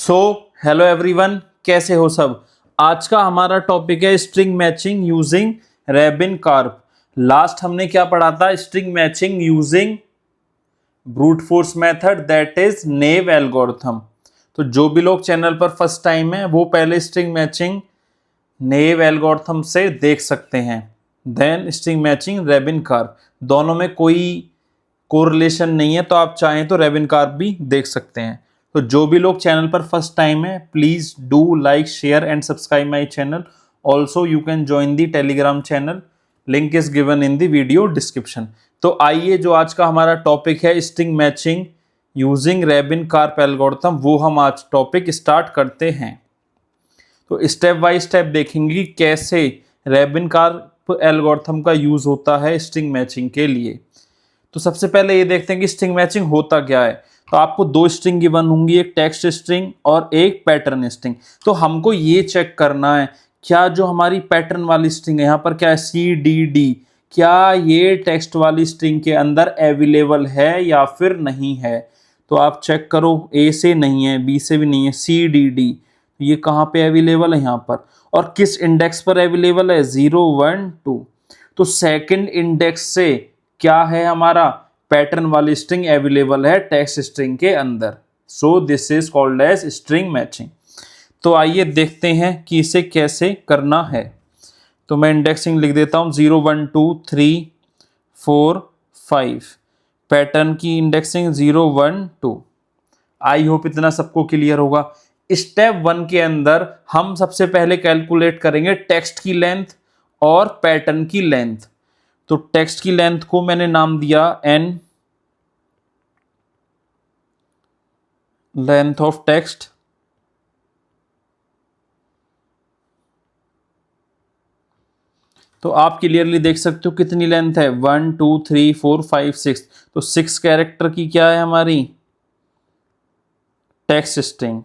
So hello everyone, कैसे हो सब। आज का हमारा टॉपिक है string matching using Rabin Karp. Last हमने क्या पढ़ा था? String matching using brute force method, that is naive algorithm. तो जो भी लोग चैनल पर फर्स्ट टाइम है वो पहले स्ट्रिंग मैचिंग नेव एल्गोरिथम से देख सकते हैं, देन स्ट्रिंग मैचिंग रैबिन कार्प। दोनों में कोई कोरिलेशन नहीं है, तो आप चाहें तो रैबिन कार्प भी देख सकते हैं। तो जो भी लोग चैनल पर फर्स्ट टाइम है, please do like share and subscribe my channel. Also you can join the Telegram channel, link is given in the video description. तो आइए, जो आज का हमारा टॉपिक है string matching using Rabin Karp algorithm, वो हम आज टॉपिक स्टार्ट करते हैं। तो स्टेप बाय स्टेप देखेंगे कि कैसे रैबिन कार्प एल्गोरिथम का यूज होता है स्ट्रिंग मैचिंग के लिए। तो सबसे पहले ये देखते हैं कि स्ट्रिंग मैचिंग होता क्या है। तो आपको दो स्ट्रिंग गिवन होंगी, एक टेक्स्ट स्ट्रिंग और एक पैटर्न स्ट्रिंग। तो हमको ये चेक करना है क्या जो हमारी पैटर्न वाली स्ट्रिंग है, यहाँ पर क्या है CDD, क्या ये टेक्स्ट वाली स्ट्रिंग के अंदर अवेलेबल है या फिर नहीं है। तो आप चेक करो, A से नहीं है, B से भी नहीं है, CDD ये कहाँ पे अवेलेबल है? यहाँ पर। और किस इंडेक्स पर अवेलेबल है? 0 1 2। तो सेकंड इंडेक्स से क्या है हमारा पैटर्न वाली स्ट्रिंग अवेलेबल है टेक्स्ट स्ट्रिंग के अंदर। So this is called as string matching. तो आइए देखते हैं कि इसे कैसे करना है। तो मैं इंडेक्सिंग लिख देता हूं 0 1 2 3 4 5। पैटर्न की इंडेक्सिंग 0 1 2। आई होप इतना सबको क्लियर होगा। स्टेप 1 के अंदर हम सबसे पहले कैलकुलेट करेंगे टेक्स्ट की लेंथ और पैटर्न की लेंथ। तो टेक्स्ट की लेंथ को मैंने नाम दिया n, लेंथ ऑफ टेक्स्ट। तो आप क्लियरली देख सकते हो कितनी लेंथ है, 1 2 3 4 5 6। तो 6 कैरेक्टर की क्या है हमारी टेक्स्ट स्ट्रिंग।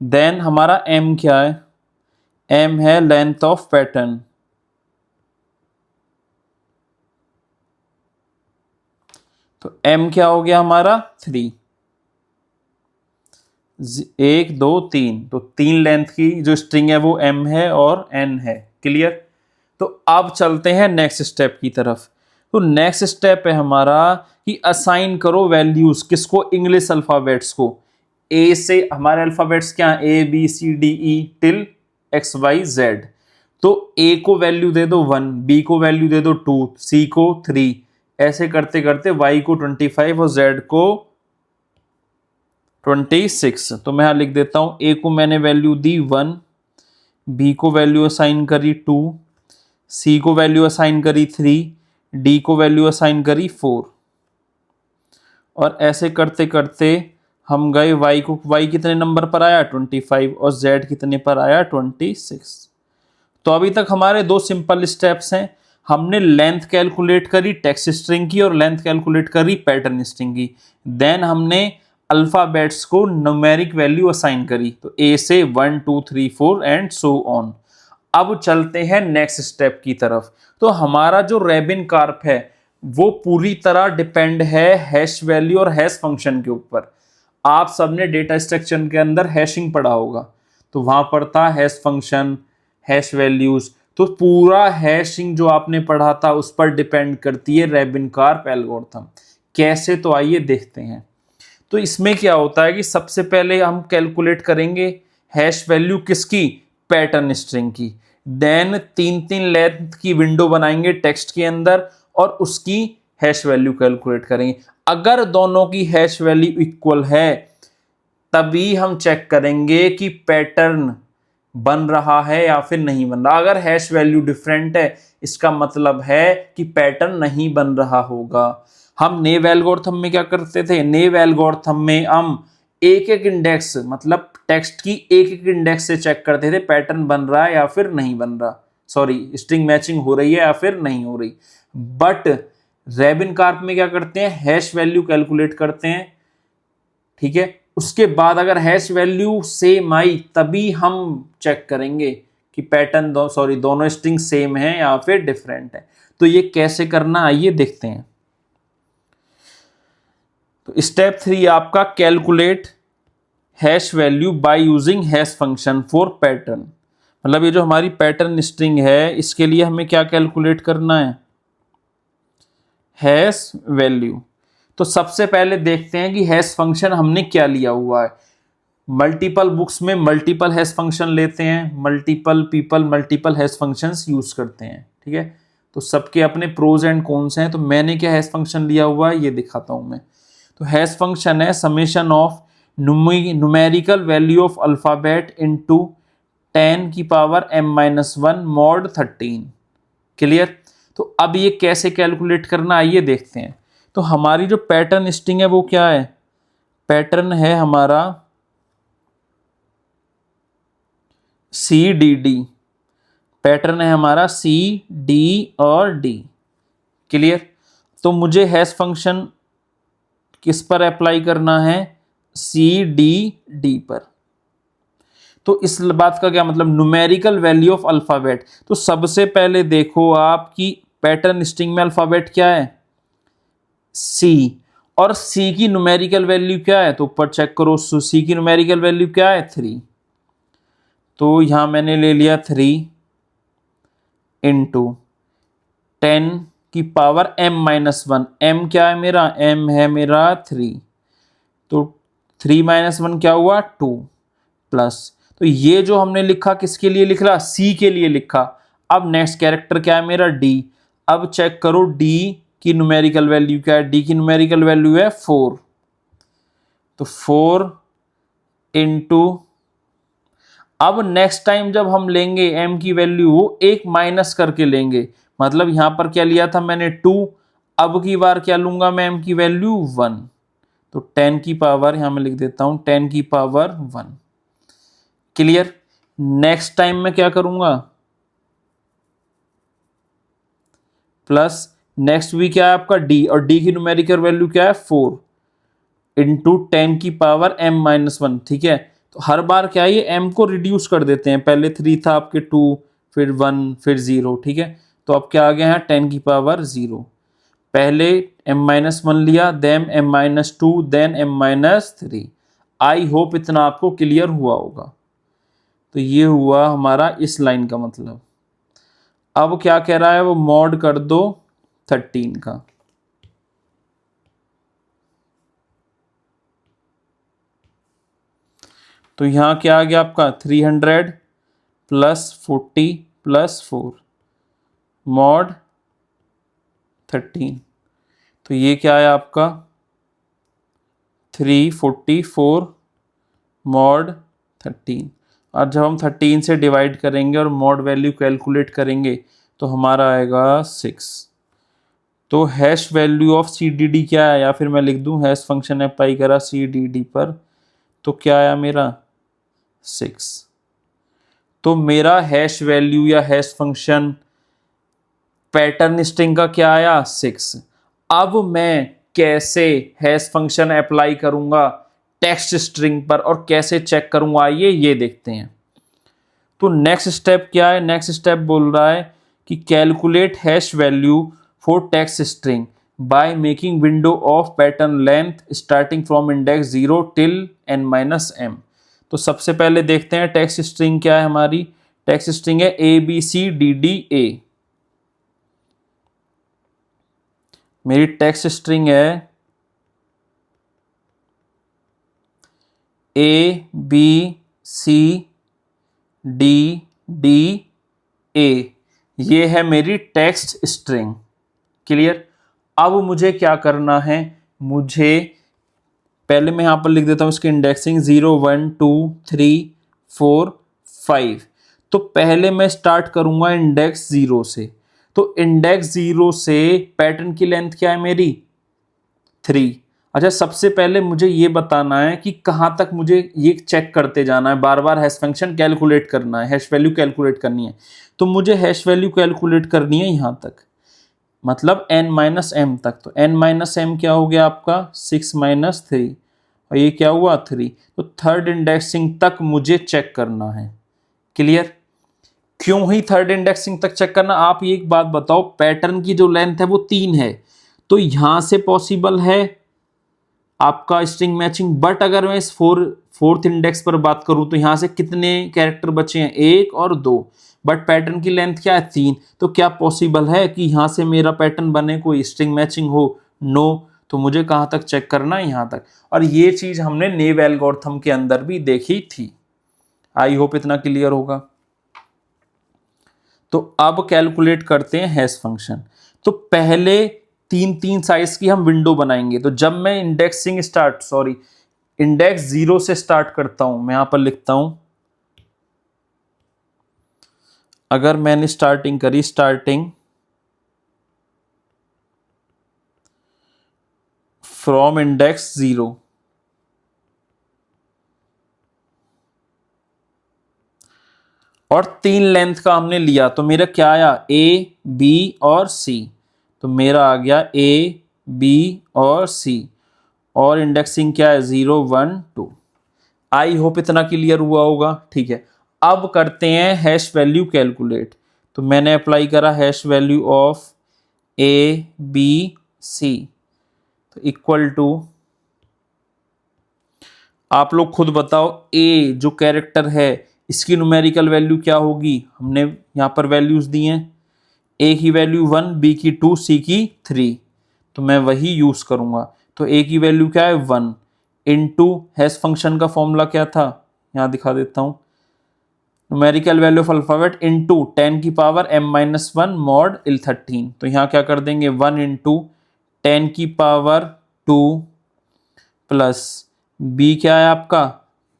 देन हमारा m क्या है? m है लेंथ ऑफ पैटर्न। तो m क्या हो गया हमारा 3। 1 2 3, तो 3 लेंथ की जो स्ट्रिंग है वो m है और n है। क्लियर। तो अब चलते हैं नेक्स्ट स्टेप की तरफ। तो नेक्स्ट स्टेप है हमारा कि असाइन करो वैल्यूज किसको? इंग्लिश अल्फाबेट्स को। ए से हमारे अल्फाबेट्स क्या है? ABCDE till XYZ। तो ए को वैल्यू दे दो 1, बी को वैल्यू दे दो 2, सी को 3, ऐसे करते करते वाई को 25 और जेड को 26। तो मैं यहां लिख देता हूं, ए को मैंने वैल्यू दी 1, बी को वैल्यू असाइन करी 2, सी को वैल्यू असाइन करी 3, डी को वैल्यू असाइन करी 4। और ऐसे करते करते हम गए वाई को, वाई कितने नंबर पर आया? 25, और जेड कितने पर आया? 26। तो अभी तक हमारे दो सिंपल स्टेप्स हैं। हमने लेंथ कैलकुलेट करी टेक्स्ट स्ट्रिंग की और लेंथ कैलकुलेट करी पैटर्न स्ट्रिंग की। देन हमने अल्फाबेट्स को न्यूमेरिक वैल्यू असाइन करी, तो ए से 1 2 3 4 एंड सो ऑन। अब चलते हैं नेक्स्ट स्टेप की तरफ। तो हमारा जो रैबिन कार्प है वो पूरी तरह डिपेंड है हैश वैल्यू और हैश फंक्शन के ऊपर। आप सबने डेटा स्ट्रक्चर के अंदर हैशिंग पढ़ा होगा, तो वहां पर था हैश फंक्शन, हैश वैल्यूज। तो पूरा हैशिंग जो आपने पढ़ा था उस पर डिपेंड करती है रैबिन कार्प एल्गोरिथम। कैसे? तो आइए देखते हैं। तो इसमें क्या होता है कि सबसे पहले हम कैलकुलेट करेंगे हैश वैल्यू किसकी? पैटर्न स्ट्रिंग की। देन 3 लेंथ की विंडो बनाएंगे टेक्स्ट के अंदर और उसकी हैश वैल्यू कैलकुलेट करेंगे। अगर दोनों की हैश वैल्यू इक्वल है तभी हम चेक करेंगे कि पैटर्न बन रहा है या फिर नहीं बन रहा। अगर हैश वैल्यू डिफरेंट है इसका मतलब है कि पैटर्न नहीं बन रहा होगा। हम नेव एल्गोरिथम में क्या करते थे? नेव एल्गोरिथम में हम एक एक इंडेक्स, मतलब टेक्स्ट की एक एक इंडेक्स से चेक करते थे पैटर्न बन रहा है या फिर नहीं बन रहा, सॉरी स्ट्रिंग मैचिंग हो रही है या फिर नहीं हो रही। बट रैबिन कार्प में क्या करते हैं? हैश वैल्यू कैलकुलेट करते हैं, ठीक है। उसके बाद अगर हैश वैल्यू सेम आई तभी हम चेक करेंगे कि पैटर्न दोनों स्ट्रिंग सेम है या फिर डिफरेंट है। तो ये कैसे करना, आइए देखते हैं। तो स्टेप 3 आपका calculate hash value by using hash function for pattern. मतलब ये जो हमारी पैटर्न स्ट्रिंग है इसके लिए हमें क्या कैलकुलेट करना है, हैश वैल्यू। तो सबसे पहले देखते हैं कि हैश फंक्शन हमने क्या लिया हुआ है। मल्टीपल बुक्स में मल्टीपल हैश फंक्शन लेते हैं, multiple people multiple hash functions use करते हैं, ठीक है। तो सबके अपने प्रोज एंड कॉन्स हैं। तो मैंने क्या हैश फंक्शन लिया हुआ है ये दिखाता हूं मैं। तो हैश फंक्शन है summation of numerical value of alphabet into 10 की पावर m-1 मॉड 13। क्लियर। तो अब ये कैसे कैलकुलेट करना आइए देखते हैं। तो हमारी जो पैटर्न स्ट्रिंग है वो क्या है, पैटर्न है हमारा CDD, पैटर्न है हमारा CD और D। क्लियर। तो मुझे हैश फंक्शन किस पर अप्लाई करना है, CDD पर। तो इस बात का क्या मतलब, न्यूमेरिकल वैल्यू ऑफ अल्फाबेट। तो सबसे पहले देखो आपकी पैटर्न स्ट्रिंग में अल्फाबेट क्या है, C, और C की न्यूमेरिकल वैल्यू क्या है, तो ऊपर चेक करो, C की न्यूमेरिकल वैल्यू क्या है 3। तो यहां मैंने ले लिया 3 इंटू 10 की पावर m-1। m क्या है मेरा, m है मेरा 3। तो 3 - 1 क्या हुआ 2 प्लस। तो ये जो हमने लिखा किसके लिए लिख रहा, C के लिए लिखा। अब नेक्स्ट कैरेक्टर क्या है मेरा D। अब चेक करो D की न्यूमेरिकल वैल्यू क्या है, D की न्यूमेरिकल वैल्यू है 4। तो 4 इंटू, अब नेक्स्ट टाइम जब हम लेंगे m की वैल्यू वो एक माइनस करके लेंगे। मतलब यहां पर क्या लिया था मैंने 2, अब की बार क्या लूंगा मैं m की वैल्यू 1। तो 10 की पावर यहां मैं लिख देता हूं 10 की पावर 1। क्लियर। नेक्स्ट टाइम मैं क्या करूंगा, प्लस नेक्स्ट भी क्या है आपका D, और D की न्यूमेरिकल वैल्यू क्या है 4 इंटू 10 की पावर m-1। ठीक है। तो हर बार क्या है ये m को रिड्यूस कर देते हैं, पहले 3 था आपके 2, फिर 1, फिर 0। ठीक है। तो अब क्या आ गया है 10 की पावर 0। पहले m-1 लिया, then m-2, then m-3। I hope इतना आपको क्लियर हुआ होगा। तो ये हुआ हमारा इस लाइन का मतलब। अब क्या कह रहा है वो, मॉड कर दो 13 का। तो यहां क्या आ गया आपका 300 प्लस 40 प्लस 4 मॉड 13। तो ये क्या है आपका 344 मॉड 13। और जब हम 13 से डिवाइड करेंगे और मॉड वैल्यू कैलकुलेट करेंगे तो हमारा आएगा 6। तो हैश वैल्यू ऑफ CDD क्या है, या फिर मैं लिख दूं हैश फंक्शन अप्लाई करा CDD पर, तो क्या आया मेरा 6। तो मेरा हैश वैल्यू या हैश फंक्शन पैटर्न स्ट्रिंग का क्या आया 6। अब मैं कैसे हैश फंक्शन अप्लाई करूंगा टेक्स्ट स्ट्रिंग पर और कैसे चेक करूंगा आइए ये देखते हैं। तो नेक्स्ट स्टेप क्या है, नेक्स्ट स्टेप बोल रहा है कि calculate hash value for text string by making window of pattern length starting from index 0 till n-m। तो सबसे पहले देखते हैं टेक्स्ट स्ट्रिंग क्या है हमारी। टेक्स्ट स्ट्रिंग है ABCDDA। मेरी टेक्स्ट स्ट्रिंग है ABCDDA। ये है मेरी टेक्स्ट स्ट्रिंग। क्लियर। अब मुझे क्या करना है, मुझे पहले मैं यहां पर लिख देता हूं इसकी इंडेक्सिंग 0 1 2 3 4 5। तो पहले मैं स्टार्ट करूंगा इंडेक्स 0 से। तो इंडेक्स 0 से पैटर्न की लेंथ क्या है मेरी 3। अच्छा, सबसे पहले मुझे ये बताना है कि कहां तक मुझे ये चेक करते जाना है, बार बार हैश फंक्शन कैलकुलेट करना है, हैश वैल्यू कैलकुलेट करनी है। तो मुझे हैश वैल्यू कैलकुलेट करनी है यहां तक, मतलब n-m तक। तो n-m क्या हो गया आपका 6 - 3, और ये क्या हुआ 3। तो थर्ड इंडेक्सिंग तक मुझे चेक करना है। क्लियर। क्यों ही थर्ड इंडेक्सिंग तक चेक करना, आप ये एक बात बताओ, पैटर्न की जो लेंथ है वो 3 है, तो यहां से पॉसिबल है आपका स्ट्रिंग मैचिंग। बट अगर मैं इस फोर्थ इंडेक्स पर बात करूं तो यहाँ से कितने कैरेक्टर बचे हैं, 1 और 2, बट पैटर्न की लेंथ क्या है, 3। तो क्या पॉसिबल है कि यहाँ से मेरा पैटर्न बने, कोई स्ट्रिंग मैचिंग हो? नो। तो मुझे कहाँ तक चेक करना है, यहाँ तक। और ये चीज हमने नेव एल्गोरिथम के अंदर भी देखी थी। आई होप इतना क्लियर होगा। तो अब कैलकुलेट करते हैं हैश फंक्शन। तो पहले 3 साइज की हम विंडो बनाएंगे। तो जब मैं इंडेक्स 0 से स्टार्ट करता हूं, मैं यहां पर लिखता हूं, अगर मैंने स्टार्टिंग करी, स्टार्टिंग फ्रॉम इंडेक्स 0, और 3 लेंथ का हमने लिया, तो मेरा क्या आया, ए, बी और सी। तो मेरा आ गया ए, बी और सी, और इंडेक्सिंग क्या है, 0 1 2। आई होप इतना क्लियर हुआ होगा। ठीक है, अब करते हैं हैश वैल्यू कैलकुलेट। तो मैंने अप्लाई करा hash value of A, B, C, तो इक्वल टू, आप लोग खुद बताओ, ए जो कैरेक्टर है इसकी न्यूमेरिकल वैल्यू क्या होगी? हमने यहां पर वैल्यूज दी हैं, ए की वैल्यू 1, बी की 2, सी की 3, तो मैं वही यूज करूंगा। तो ए की वैल्यू क्या है, 1, इनटू हैश फंक्शन का फॉर्मूला क्या था, यहां दिखा देता हूं, numerical value of alphabet into 10 की पावर m-1 मॉड l13। तो यहां क्या कर देंगे, 1 इंटू 10 की पावर 2 प्लस बी क्या है आपका,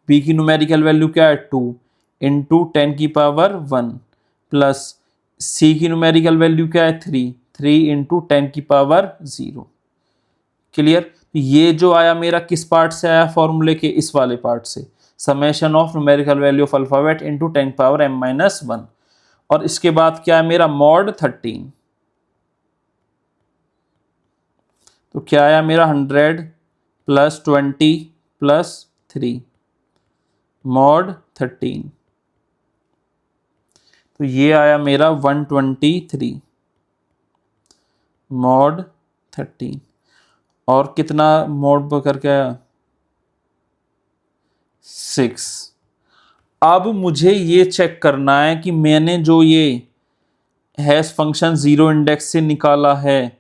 बी की न्यूमेरिकल वैल्यू क्या है, 2 इंटू 10 की पावर 1 प्लस सी की न्यूमेरिकल वैल्यू क्या है, 3 इंटू 10 की पावर 0। क्लियर? ये जो आया मेरा किस पार्ट से आया फॉर्मूले के, इस वाले पार्ट से, summation of numerical value of alphabet into 10 power m-1। और इसके बाद क्या है मेरा, मॉड 13। तो क्या आया मेरा, 100 प्लस 20 प्लस 3 मॉड 13। तो ये आया मेरा 123 मॉड 13। और कितना मॉड करके आया, 6। अब मुझे ये चेक करना है कि मैंने जो ये हैश फंक्शन 0 इंडेक्स से निकाला है,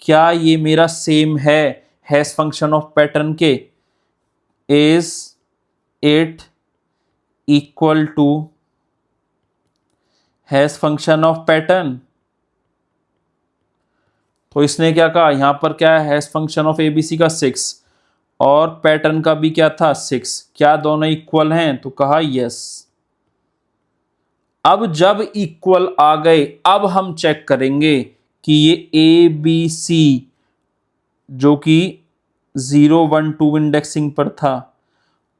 क्या ये मेरा सेम है हैश फंक्शन ऑफ पैटर्न के, is it equal to hash function of pattern. तो इसने क्या कहा, यहां पर क्या है, हैश फंक्शन ऑफ एबीसी का 6 और पैटर्न का भी क्या था, 6, क्या दोनों इक्वल हैं? तो कहा यस। अब जब इक्वल आ गए, अब हम चेक करेंगे कि ये ए बी सी जो कि 0 1 2 इंडेक्सिंग पर था,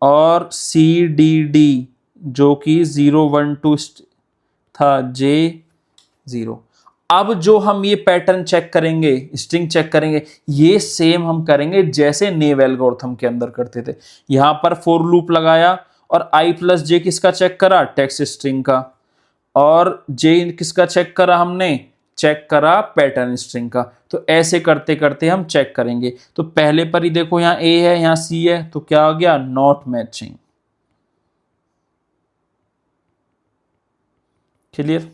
और सी डी डी जो कि 0 1 2 था, जे 0। अब जो हम ये पैटर्न चेक करेंगे, स्ट्रिंग चेक करेंगे, ये सेम हम करेंगे जैसे नेव एल्गोरिथम के अंदर करते थे। यहां पर फॉर लूप लगाया और आई प्लस जे किसका चेक करा, टेक्स्ट स्ट्रिंग का, और जे किसका चेक करा, हमने चेक करा पैटर्न स्ट्रिंग का। तो ऐसे करते करते हम चेक करेंगे। तो पहले पर ही देखो, यहाँ ए है, यहाँ सी है, तो क्या आ गया, नॉट मैचिंग। क्लियर?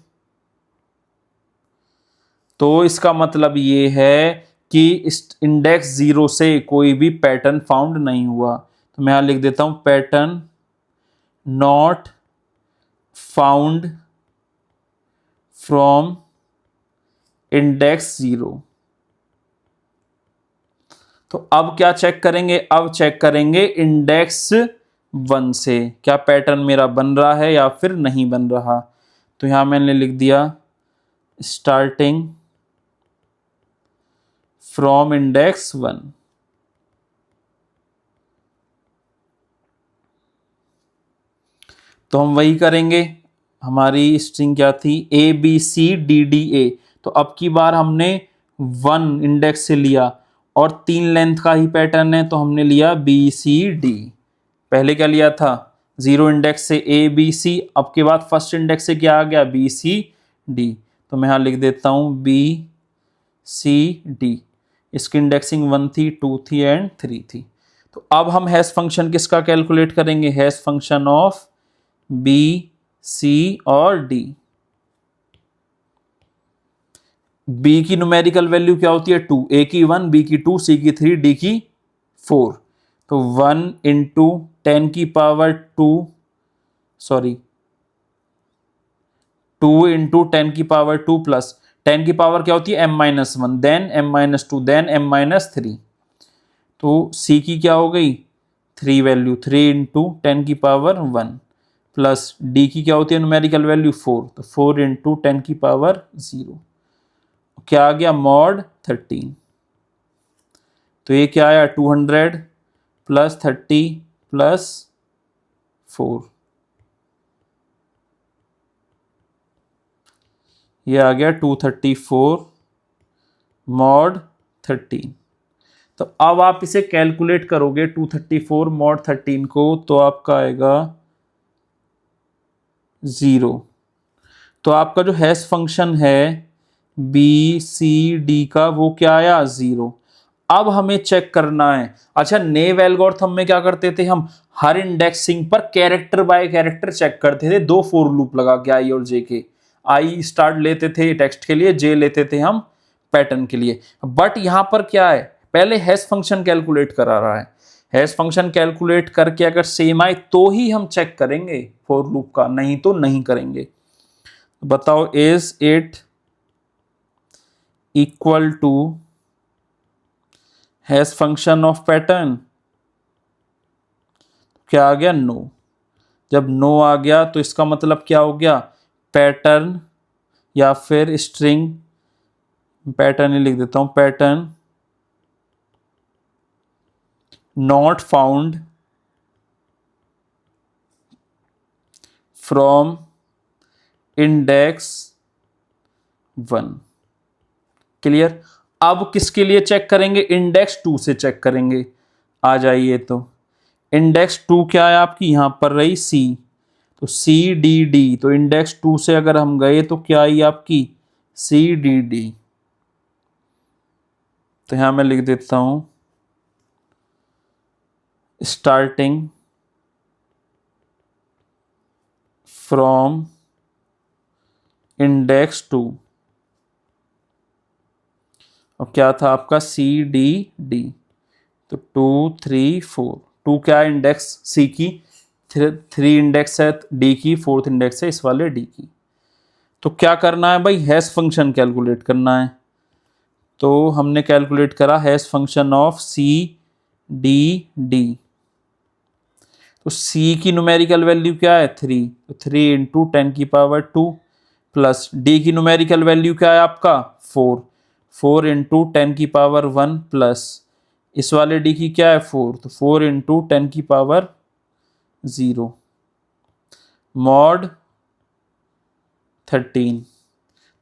तो इसका मतलब ये है कि इस इंडेक्स 0 से कोई भी पैटर्न फाउंड नहीं हुआ। तो मैं यहां लिख देता हूं, pattern not found from index 0। तो अब क्या चेक करेंगे, अब चेक करेंगे इंडेक्स 1 से क्या पैटर्न मेरा बन रहा है या फिर नहीं बन रहा। तो यहां मैंने लिख दिया स्टार्टिंग फ्रॉम इंडेक्स 1। तो हम वही करेंगे, हमारी स्ट्रिंग क्या थी, A B C D D A. तो अब की बार हमने 1 इंडेक्स से लिया और 3 लेंथ का ही पैटर्न है, तो हमने लिया बी सी डी। पहले क्या लिया था, 0 इंडेक्स से ए बी सी, अब के बाद फर्स्ट इंडेक्स से क्या आ गया, बी सी डी। तो मैं यहां लिख देता हूं बी सी डी। इसकी इंडेक्सिंग 1 थी, 2 थी एंड 3 थी। तो अब हम हैश फंक्शन किसका कैलकुलेट करेंगे, हैश फंक्शन ऑफ बी, सी और डी। बी की न्यूमेरिकल वैल्यू क्या होती है 2, ए की 1, बी की 2, सी की 3, डी की 4। तो 1 इंटू 10 की पावर 2, सॉरी 2 इंटू 10 की पावर 2 प्लस 10 की पावर क्या होती है m-1, then m-2, then m-3। तो सी की क्या हो गई 3 वैल्यू, 3 इंटू 10 की पावर 1 प्लस डी की क्या होती है न्यूमेरिकल वैल्यू 4, तो 4 इंटू 10 की पावर 0। क्या आ गया मॉड 13। तो ये क्या आया 200 प्लस 30 प्लस 4, ये आ गया 234 मॉड 13। तो अब आप इसे कैलकुलेट करोगे 234 मॉड 13 को, तो आपका आएगा 0। तो आपका जो हैश फंक्शन है बी सी डी का वो क्या आया 0। अब हमें चेक करना है, अच्छा नेव एल्गोरिथम में क्या करते थे हम, हर इंडेक्सिंग पर कैरेक्टर बाय कैरेक्टर चेक करते थे, 2 फॉर लूप लगा के आई और जे के। आई स्टार्ट लेते थे टेक्स्ट के लिए, जे लेते थे हम पैटर्न के लिए। बट यहां पर क्या है, पहले हैश फंक्शन कैलकुलेट करा रहा है, हैश फंक्शन कैलकुलेट करके अगर सेम आए तो ही हम चेक करेंगे फॉर लूप का, नहीं तो नहीं करेंगे। बताओ is it equal to hash function of pattern, क्या आ गया नो। जब नो आ गया तो इसका मतलब क्या हो गया, पैटर्न या फिर स्ट्रिंग, पैटर्न ही लिख देता हूं, pattern not found from index 1। Clear. अब किसके लिए चेक करेंगे, इंडेक्स 2 से चेक करेंगे। आ जाइए, तो इंडेक्स 2 क्या है आपकी, यहां पर रही सी, तो सी डी डी, तो इंडेक्स 2 से अगर हम गए तो क्या आई आपकी सी डी डी। तो यहां मैं लिख देता हूं स्टार्टिंग फ्रॉम इंडेक्स 2, और क्या था आपका सी डी डी। तो 2 3 4, 2 क्या है इंडेक्स सी की, 3 इंडेक्स है डी की, 4th इंडेक्स है इस वाले डी की। तो क्या करना है भाई, हैश फंक्शन कैलकुलेट करना है। तो हमने कैलकुलेट करा hash function of C D D. तो सी की न्यूमेरिकल वैल्यू क्या है 3, तो 3 इंटू 10 की पावर 2 प्लस डी की न्यूमेरिकल वैल्यू क्या है आपका 4, 4 इंटू 10 की पावर 1 प्लस इस वाले डी की क्या है 4, तो 4 इंटू 10 की पावर 0 मॉड 13।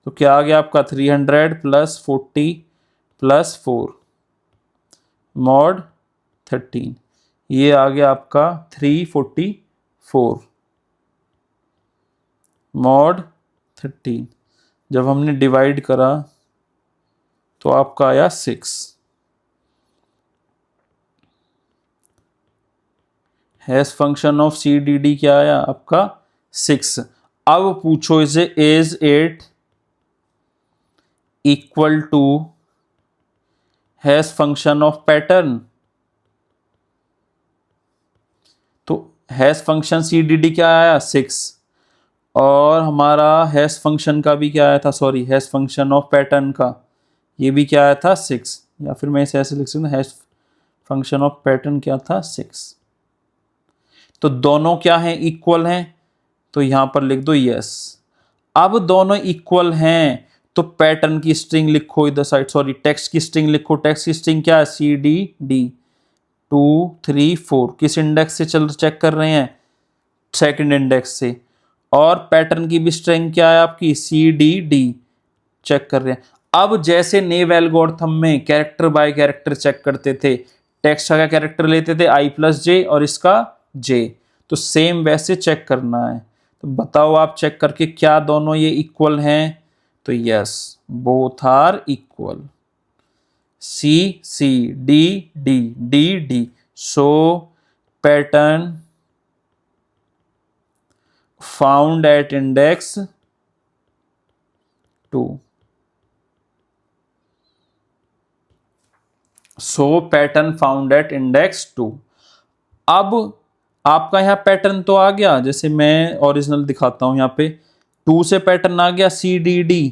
तो क्या आ गया आपका 300 प्लस 40 प्लस 4 मॉड 13, ये आ गया आपका 344 मॉड 13। जब हमने डिवाइड करा तो आपका आया 6। Hash function of C D D क्या आया आपका 6। अब पूछो इसे is it equal to hash function of pattern. तो hash function C D D क्या आया 6, और हमारा हैश फंक्शन का भी क्या आया था, sorry hash function of pattern का ये भी क्या आया था 6, या फिर मैं इसे ऐसे लिख सकता हूँ हैश फंक्शन ऑफ पैटर्न क्या था 6। तो दोनों क्या हैं इक्वल हैं, तो यहां पर लिख दो यस। अब दोनों इक्वल हैं तो पैटर्न की स्ट्रिंग लिखो इधर साइड, सॉरी टेक्स्ट की स्ट्रिंग लिखो। टेक्स्ट की स्ट्रिंग क्या है सी डी डी 2 3 4, किस इंडेक्स से चल चेक कर रहे हैं 2nd इंडेक्स से। और पैटर्न की भी स्ट्रिंग क्या है आपकी सी डी डी, चेक कर रहे हैं। अब जैसे नेव एल्गोरिथम में कैरेक्टर बाय कैरेक्टर चेक करते थे, टेक्स्ट का क्या कैरेक्टर लेते थे आई प्लस जे और इसका जे, तो सेम वैसे चेक करना है। तो बताओ आप चेक करके क्या दोनों ये इक्वल हैं, तो yes both are equal, C C D D D D show pattern found at index 2। Show pattern found at index 2। अब आपका यहाँ पैटर्न तो आ गया, जैसे मैं ओरिजिनल दिखाता हूं, यहाँ पे 2 से पैटर्न आ गया CDD।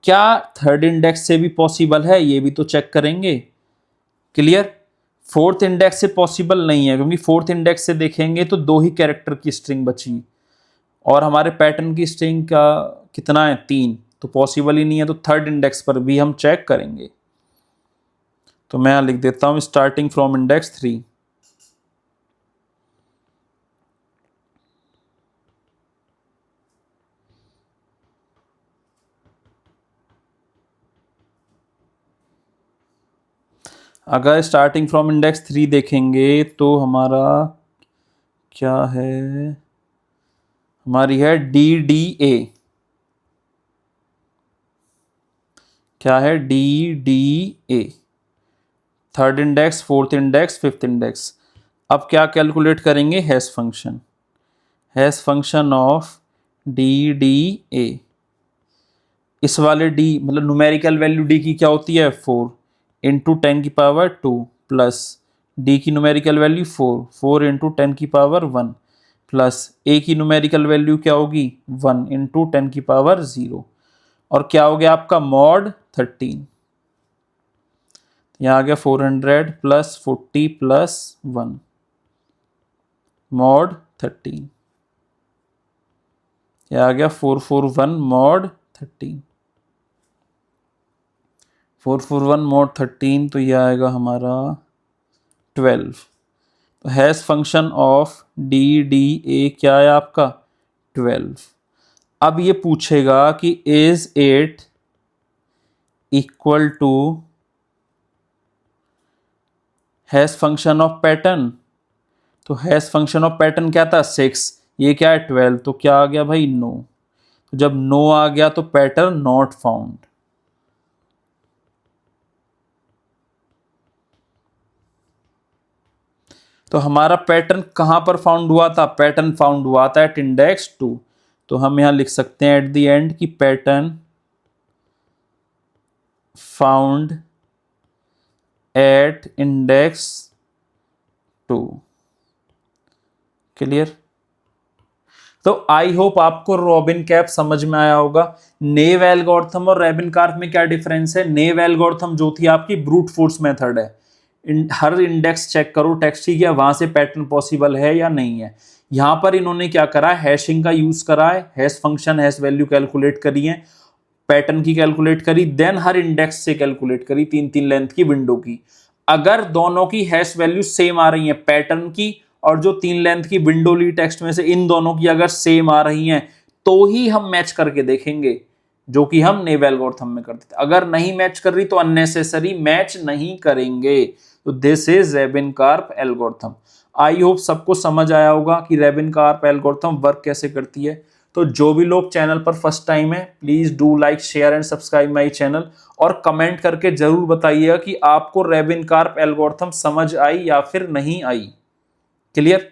क्या थर्ड इंडेक्स से भी पॉसिबल है, ये भी तो चेक करेंगे। क्लियर। फोर्थ इंडेक्स से पॉसिबल नहीं है, क्योंकि फोर्थ इंडेक्स से देखेंगे तो 2 ही कैरेक्टर की स्ट्रिंग बची, और हमारे पैटर्न की स्ट्रिंग का कितना है 3, तो पॉसिबल ही नहीं है। तो थर्ड इंडेक्स पर भी हम चेक करेंगे। तो मैं लिख देता हूं स्टार्टिंग फ्रॉम इंडेक्स 3। अगर स्टार्टिंग फ्रॉम इंडेक्स 3 देखेंगे तो हमारा क्या है, हमारी है DDA। क्या है DDA, third index, fourth index, fifth index. अब क्या कैलकुलेट करेंगे, hash function, hash function of DDA। इस वाले D मतलब न्यूमेरिकल वैल्यू D की क्या होती है 4 इंटू 10 की पावर 2 प्लस D की न्यूमेरिकल वैल्यू 4 इंटू 10 की पावर 1 प्लस A की न्यूमेरिकल वैल्यू क्या होगी 1 इंटू 10 की पावर 0, और क्या हो गया आपका मॉड 13। यहाँ आ गया 400 प्लस 40 प्लस 1 मॉड 13। यह आ गया 441 मॉड 13, 441 मॉड 13, तो यह आएगा हमारा 12। तो हैश फंक्शन ऑफ DDA क्या है आपका 12। अब ये पूछेगा कि is 8 equal to hash function of pattern. तो हैश फंक्शन ऑफ पैटर्न क्या था 6, ये क्या है 12, तो क्या आ गया भाई नो। तो जब नो आ गया तो पैटर्न नॉट फाउंड। तो हमारा पैटर्न कहां पर फाउंड हुआ था, पैटर्न फाउंड हुआ था एट इंडेक्स 2। तो हम यहां लिख सकते हैं एट द एंड की pattern found at index 2। Clear. तो आई होप आपको रॉबिन कैप समझ में आया होगा। नेव एल्गोरिथम और रॉबिन कार्प में क्या डिफरेंस है। नेव एल्गोरिथम जो थी आपकी ब्रूट फोर्स मेथड है, हर इंडेक्स चेक करो टेक्स्ट की, वहां से पैटर्न पॉसिबल है या नहीं है। यहां पर इन्होंने क्या करा है, हैशिंग का यूज करा है, hash function hash value calculate करी है, पैटर्न की कैलकुलेट करी, देन हर इंडेक्स से कैलकुलेट करी 3-3 लेंथ की विंडो की। अगर दोनों की हैश वैल्यू सेम आ रही है, पैटर्न की और जो 3 लेंथ की विंडो ली टेक्स्ट में से, इन दोनों की अगर सेम आ रही हैं तो ही हम मैच करके देखेंगे, जो कि हम नेव एल्गोरिथम में करते थे। अगर नहीं मैच कर रही तो अननेसेसरी मैच नहीं करेंगे। तो this is robin carp algorithm. I hope सबको समझ आया होगा कि रॉबिन कार्प एल्गोरिथम वर्क कैसे करती है। तो जो भी लोग चैनल पर फर्स्ट टाइम है, please do like share and subscribe my channel, और कमेंट करके जरूर बताइएगा कि आपको रॉबिन कार्प एल्गोरिथम समझ आई या फिर नहीं आई। क्लियर।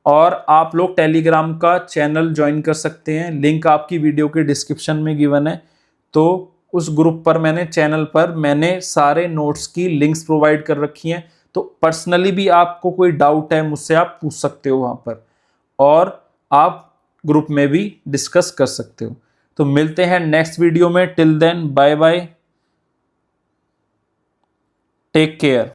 और आप लोग टेलीग्राम का चैनल ज्वाइन कर सकते हैं, लिंक आपकी वीडियो के डिस्क्रिप्शन में गिवन है। तो उस ग्रुप पर चैनल पर मैंने सारे नोट्स की लिंक्स प्रोवाइड कर रखी हैं। तो पर्सनली भी आपको कोई डाउट है मुझसे आप पूछ सकते हो वहां पर, और आप ग्रुप में भी डिस्कस कर सकते हो। तो मिलते हैं नेक्स्ट वीडियो में। Till then bye bye, take care.